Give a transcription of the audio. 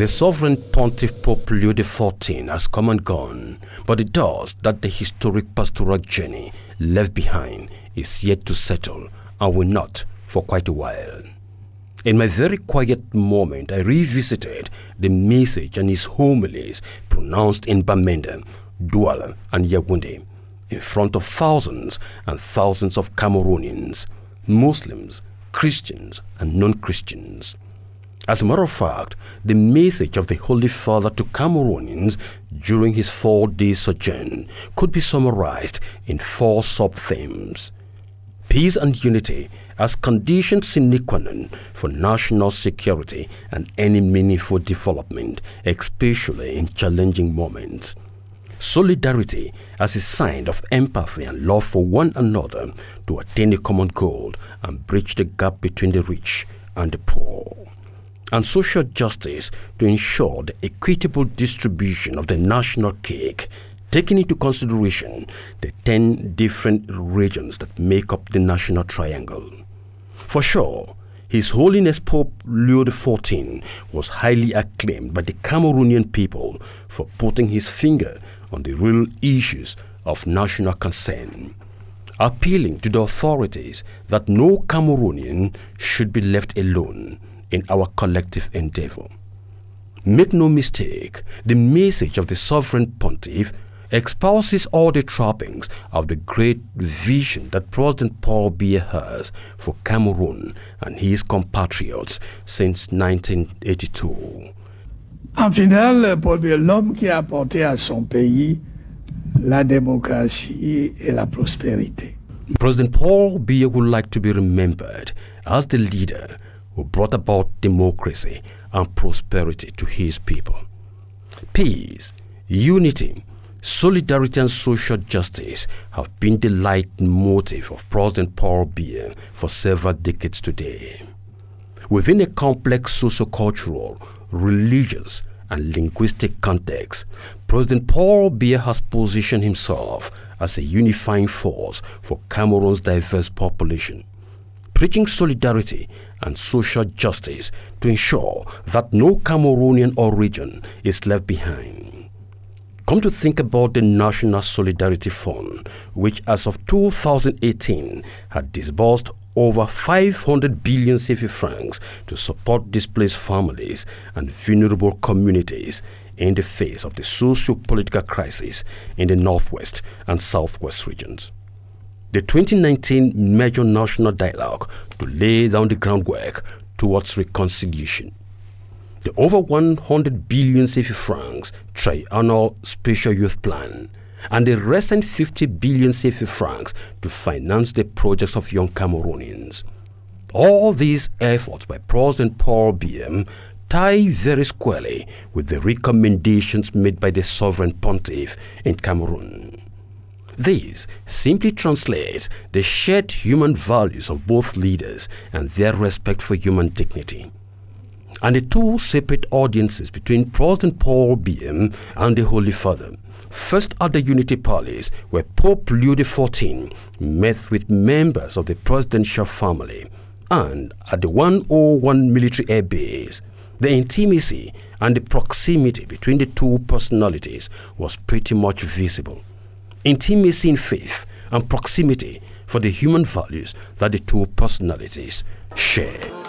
The sovereign pontiff Pope Leo XIV has come and gone, but the dust that the historic pastoral journey left behind is yet to settle and will not for quite a while. In my very quiet moment, I revisited the message and his homilies pronounced in Bamenda, Douala, and Yaoundé in front of thousands and thousands of Cameroonians, Muslims, Christians, and non-Christians. As a matter of fact, the message of the Holy Father to Cameroonians during his 4-day sojourn could be summarized in 4 sub-themes. Peace and unity as conditions sine qua non for national security and any meaningful development, especially in challenging moments. Solidarity as a sign of empathy and love for one another to attain a common goal and bridge the gap between the rich and the poor. And social justice to ensure the equitable distribution of the national cake, taking into consideration the 10 different regions that make up the national triangle. For sure, His Holiness Pope Leo XIV was highly acclaimed by the Cameroonian people for putting his finger on the real issues of national concern, appealing to the authorities that no Cameroonian should be left alone in our collective endeavor. Make no mistake, the message of the sovereign pontiff espouses all the trappings of the great vision that President Paul Biya has for Cameroon and his compatriots since 1982. En final, Paul Biya, l'homme qui a apporté à son pays la démocratie et la prospérité. President Paul Biya would like to be remembered as the leader who brought about democracy and prosperity to his people. Peace, unity, solidarity and social justice have been the leitmotif of President Paul Biya for several decades today. Within a complex socio-cultural, religious, and linguistic context, President Paul Biya has positioned himself as a unifying force for Cameroon's diverse population, preaching solidarity and social justice to ensure that no Cameroonian or region is left behind. Come to think about the National Solidarity Fund, which as of 2018 had disbursed over 500 billion CFA francs to support displaced families and vulnerable communities in the face of the socio-political crisis in the Northwest and Southwest regions. The 2019 Major National Dialogue to lay down the groundwork towards reconciliation. The over 100 billion CFA francs triennial Special Youth Plan, and the recent 50 billion CFA francs to finance the projects of young Cameroonians. All these efforts by President Paul Biya tie very squarely with the recommendations made by the Sovereign Pontiff in Cameroon. This simply translates the shared human values of both leaders and their respect for human dignity. And the 2 separate audiences between President Paul Biya and the Holy Father, first at the Unity Palace, where Pope Leo XIV met with members of the presidential family, and at the 101 military air base, the intimacy and the proximity between the 2 personalities was pretty much visible. Intimacy in faith and proximity for the human values that the 2 personalities share.